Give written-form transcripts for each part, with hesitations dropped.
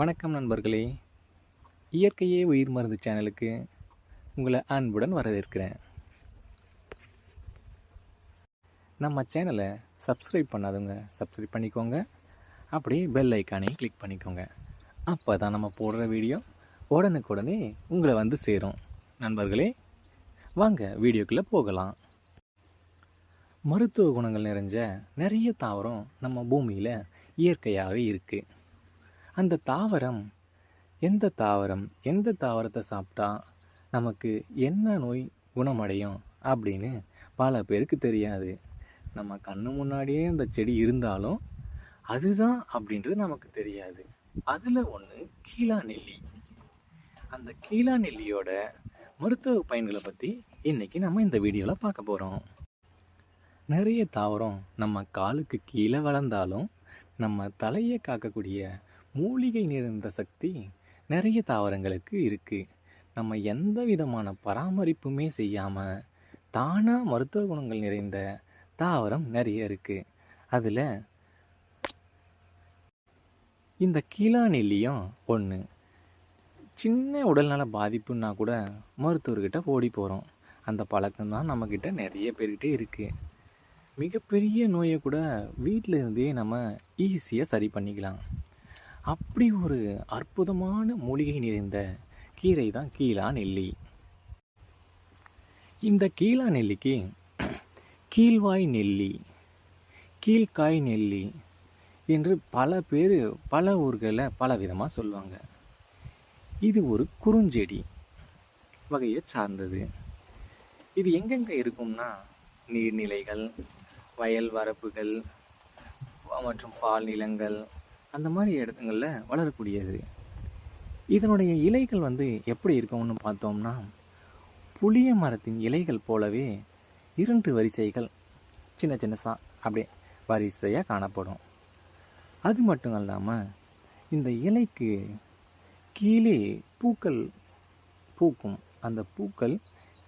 வணக்கம் நண்பர்களே. இயற்கையே உயிர் மருந்து சேனலுக்கு உங்களை அன்புடன் வரவேற்கிறேன். நம்ம சேனலை சப்ஸ்கிரைப் பண்ணாதவங்க சப்ஸ்கிரைப் பண்ணிக்கோங்க. அப்படியே பெல் ஐக்கானையும் கிளிக் பண்ணிக்கோங்க. அப்போ தான் நம்ம போடுற வீடியோ உடனுக்குடனே உங்களை வந்து சேரும். நண்பர்களே, வாங்க வீடியோக்குள்ளே போகலாம். மருத்துவ குணங்கள் நிறைஞ்ச நிறைய தாவரம் நம்ம பூமியில் இயற்கையாகவே இருக்குது. அந்த தாவரம் எந்த தாவரத்தை சாப்பிட்டா நமக்கு என்ன நோய் குணமடையும் அப்படின்னு பல பேருக்கு தெரியாது. நம்ம கண்ணு முன்னாடியே அந்த செடி இருந்தாலும் அதுதான் அப்படின்றது நமக்கு தெரியாது. அதில் ஒன்று கீழா நெல்லி. அந்த கீழா நெல்லியோட மருத்துவ பயன்களை பற்றி இன்றைக்கி நம்ம இந்த வீடியோவில் பார்க்க போகிறோம். நிறைய தாவரம் நம்ம காலுக்கு கீழே வளர்ந்தாலும் நம்ம தலையை காக்கக்கூடிய மூலிகை நிறைந்த சக்தி நிறைய தாவரங்களுக்கு இருக்குது. நம்ம எந்த விதமான பராமரிப்புமே செய்யாமல் தானாக மருத்துவ குணங்கள் நிறைந்த தாவரம் நிறைய இருக்குது. அதில் இந்த கீழா நெல்லியும் ஒன்று. சின்ன உடல்நல பாதிப்புன்னா கூட மருத்துவர்கிட்ட ஓடி போகிறோம். அந்த பழக்கம்தான் நம்மக்கிட்ட நிறைய பேர்கிட்ட இருக்குது. மிகப்பெரிய நோயை கூட வீட்டில் இருந்தே நம்ம ஈஸியாக சரி பண்ணிக்கலாம். அப்படி ஒரு அற்புதமான மூலிகை நிறைந்த கீரை தான் கீழா நெல்லி. இந்த கீழா நெல்லிக்கு கீழ்வாய் நெல்லி, கீழ்காய் நெல்லி என்று பல பேர் பல ஊர்களில் பல விதமாக சொல்லுவாங்க. இது ஒரு குறுஞ்செடி வகையை சார்ந்தது. இது எங்கெங்கே இருக்கும்னா நீர்நிலைகள், வயல் வரப்புகள் மற்றும் பால் நிலங்கள், அந்த மாதிரி இடத்துங்களில் வளரக்கூடியது. இதனுடைய இலைகள் எப்படி இருக்கும்னு பார்த்தோம்னா புளிய மரத்தின் இலைகள் போலவே 2 வரிசைகள் சின்ன சின்னசா அப்படியே வரிசையாக காணப்படும். அது மட்டும் இல்லாமல் இந்த இலைக்கு கீழே பூக்கள் பூக்கும். அந்த பூக்கள்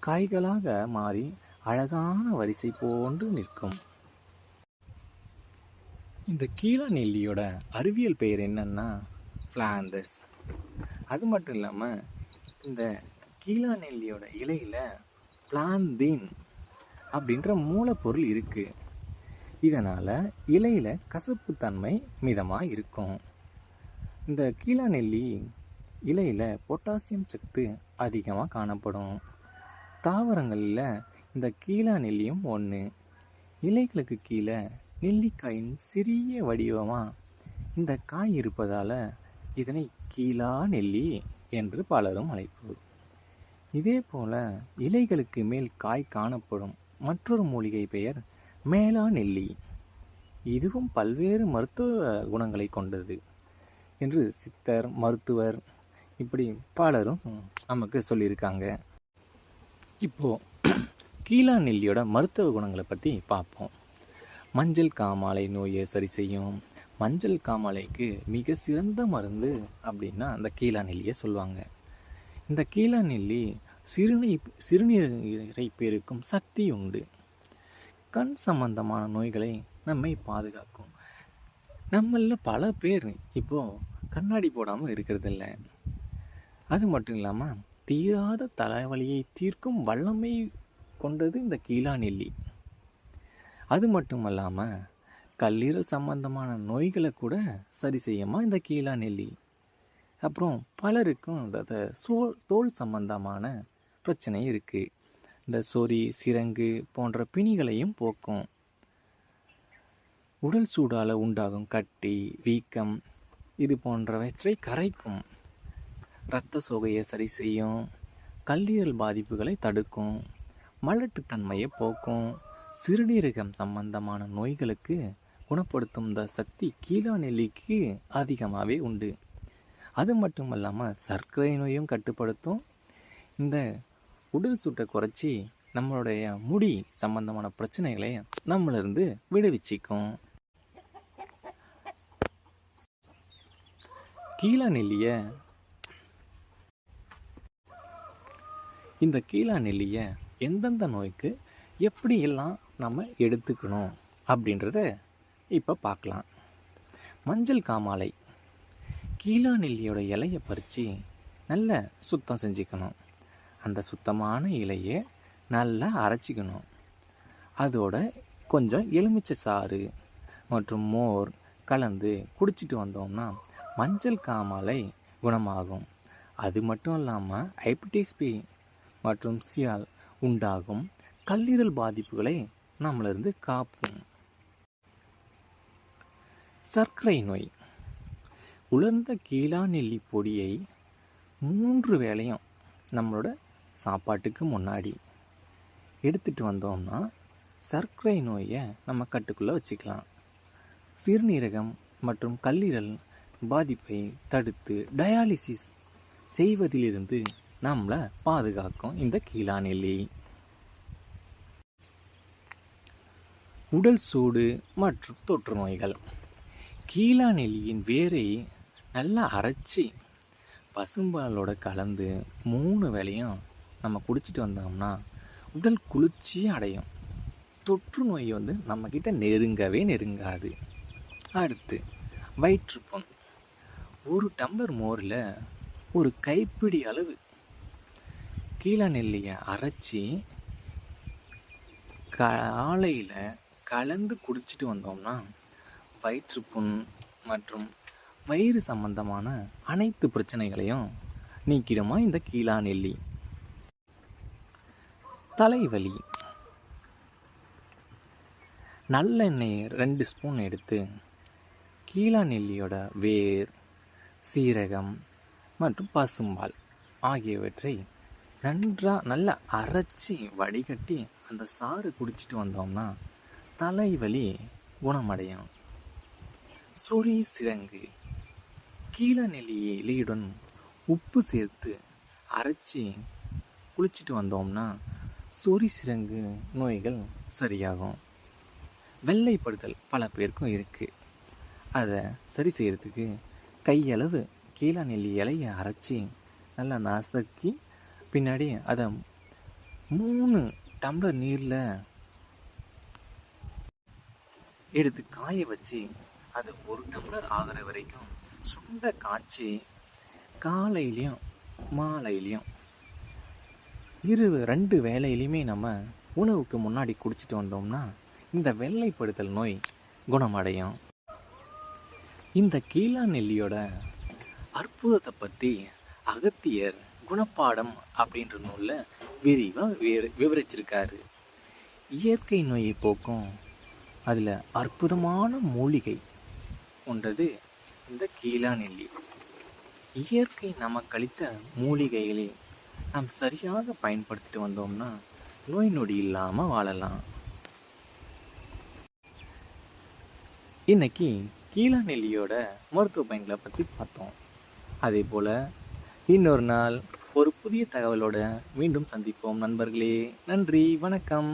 காய்களாக மாறி அழகான வரிசை போன்று நிற்கும். இந்த கீழா நெல்லியோட அறிவியல் பெயர் என்னன்னா ஃப்ளாந்தஸ். அது மட்டும் இல்லாமல் இந்த கீழா நெல்லியோட இலையில் பிளாந்தீன் அப்படின்ற மூலப்பொருள் இருக்குது. இதனால் இலையில் கசப்புத்தன்மை மிதமாக இருக்கும். இந்த கீழா நெல்லி இலையில் பொட்டாசியம் சத்து அதிகமாக காணப்படும். தாவரங்களில் இந்த கீழா நெல்லியும் ஒன்று. இலைகளுக்கு கீழே நெல்லிக்காயின் சிறிய வடிவமாக இந்த காய் இருப்பதால் இதனை கீழா நெல்லி என்று பலரும் அழைப்பர். இதே போல் இலைகளுக்கு மேல் காய் காணப்படும் மற்றொரு மூலிகை பெயர் மேலா நெல்லி. இதுவும் பல்வேறு மருத்துவ குணங்களை கொண்டது என்று சித்தர், மருத்துவர் இப்படி பலரும் நமக்கு சொல்லியிருக்காங்க. இப்போது கீழா நெல்லியோட மருத்துவ குணங்களை பற்றி பார்ப்போம். மஞ்சள் காமாலை நோயை சரி செய்யும். மஞ்சள் காமாலைக்கு மிக சிறந்த மருந்து அப்படின்னா அந்த கீழா நெல்லியை சொல்லுவாங்க. இந்த கீழா நெல்லி சிறுநீரை பெருக்கும் சக்தி உண்டு. கண் சம்பந்தமான நோய்களை நம்மை பாதுகாக்கும். நம்மளில் பல பேர் இப்போது கண்ணாடி போடாமல் இருக்கிறதில்ல. அது மட்டும் இல்லாமல் தீராத தலைவலியை தீர்க்கும் வல்லமை கொண்டது இந்த கீழா நெல்லி. அது மட்டும் இல்லாமல் கல்லீரல் சம்பந்தமான நோய்களை கூட சரி செய்யுமா இந்த கீழா நெல்லி. அப்புறம் பலருக்கும் இந்த தோல் சம்பந்தமான பிரச்சனை இருக்குது. இந்த சொறி, சிரங்கு போன்ற பிணிகளையும் போக்கும். உடல் சூடால் உண்டாகும் கட்டி, வீக்கம் இது போன்றவற்றை கரைக்கும். இரத்த சோகையை சரி செய்யும். கல்லீரல் பாதிப்புகளை தடுக்கும். மலட்டுத்தன்மையை போக்கும். சிறுநீரகம் சம்பந்தமான நோய்களுக்கு குணப்படுத்தும் இந்த சக்தி கீழா நெல்லிக்கு அதிகமாகவே உண்டு. அது மட்டும் இல்லாமல் சர்க்கரை நோயும் கட்டுப்படுத்தும். இந்த உடல் சூட்டை குறைச்சி நம்மளுடைய முடி சம்பந்தமான பிரச்சனைகளை நம்மளிருந்து விடுவிச்சிக்கும். இந்த கீழா நெல்லியை எந்தெந்த நோய்க்கு எப்படியெல்லாம் நம்ம எடுத்துக்கணும் அப்படின்றத இப்போ பார்க்கலாம். மஞ்சள் காமாலை கீழா நெல்லியோட இலையை பறித்து நல்லா சுத்தம் செஞ்சுக்கணும். அந்த சுத்தமான இலையை நல்லா அரைச்சிக்கணும். அதோட கொஞ்சம் எலுமிச்சை சாறு மற்றும் மோர் கலந்து குடிச்சிட்டு வந்தோம்னா மஞ்சள் காமாலை குணமாகும். அது மட்டும் இல்லாமல் ஹெப்படைட்டிஸ் பி மற்றும் சியால் உண்டாகும் கல்லீரல் பாதிப்புகளை நம்மளிருந்து காப்போம். சர்க்கரை நோய். உலர்ந்த கீழா நெல்லி பொடியை 3 வேளையும் நம்மளோட சாப்பாட்டுக்கு முன்னாடி எடுத்துகிட்டு வந்தோம்னா சர்க்கரை நோயை நம்ம கட்டுக்குள்ளே வச்சுக்கலாம். சிறுநீரகம் மற்றும் கல்லீரல் பாதிப்பை தடுத்து டயாலிசிஸ் செய்வதிலிருந்து நம்மளை பாதுகாக்கும் இந்த கீழா நெல்லி. உடல் சூடு மற்றும் தொற்று நோய்கள். கீழா நெல்லியின் வேரை நல்லா அரைச்சி பசும்பாலோட கலந்து 3 வேளையும் நம்ம குடிச்சிட்டு வந்தோம்னா உடல் குளிர்ச்சி அடையும். தொற்று நோய் நம்மக்கிட்ட நெருங்கவே நெருங்காது. அடுத்து வயிற்றுப்புண். 1 டம்ளர் மோரில் ஒரு கைப்பிடி அளவு கீழா நெல்லியை அரைச்சி காலையில் கலந்து குடிச்சிட்டு வந்தோம்னா வயிற்றுப்புண் மற்றும் வயிறு சம்பந்தமான அனைத்து பிரச்சனைகளையும் நீக்கிடுமா இந்த கீழா நெல்லி. தலைவலி. நல்லெண்ணெய் 2 ஸ்பூன் எடுத்து கீழா நெல்லியோட வேர், சீரகம் மற்றும் பசும்பால் ஆகியவற்றை நல்லா அரைச்சி வடிகட்டி அந்த சாறு குடிச்சிட்டு வந்தோம்னா தலைவலி குணமடையும். சொறி சிரங்கு. கீழா நெல்லி இலையுடன் உப்பு சேர்த்து அரைச்சி குளிச்சுட்டு வந்தோம்னா சொறி சிரங்கு நோய்கள் சரியாகும். வெள்ளைப்படுதல் பல பேருக்கும் இருக்குது. அதை சரி செய்கிறதுக்கு கையளவு கீழா நெல்லி இலையை அரைச்சி நல்லா நசுக்கி பின்னாடி அதை 3 டம்ளர் நீரில் எடுத்து காய வச்சு அது 1 டம்ளர் ஆகிற வரைக்கும் சுண்ட காய்ச்சி காலையிலையும் மாலையிலையும் 2 வேளையிலையுமே நம்ம உணவுக்கு முன்னாடி குடிச்சிட்டு வந்தோம்னா இந்த வெள்ளைப்படுதல் நோய் குணமடையும். இந்த கீழா நெல்லியோட அற்புதத்தை பற்றி அகத்தியர் குணப்பாடம் அப்படின்ற நூலில் விரிவாக விவரிச்சிருக்காரு. இயற்கை நோயை போக்கும் அதில் அற்புதமான மூலிகை கொண்டது இந்த கீழா நெல்லி. இயற்கை நமக்கு அளித்த மூலிகைகளை நாம் சரியாக பயன்படுத்திட்டு வந்தோம்னா நோய் நொடி இல்லாமல் வாழலாம். இன்னைக்கு கீழா நெல்லியோட மருத்துவ பயன்களை பற்றி பார்த்தோம். அதே போல் இன்னொரு நாள் ஒரு புதிய தகவலோட மீண்டும் சந்திப்போம் நண்பர்களே. நன்றி, வணக்கம்.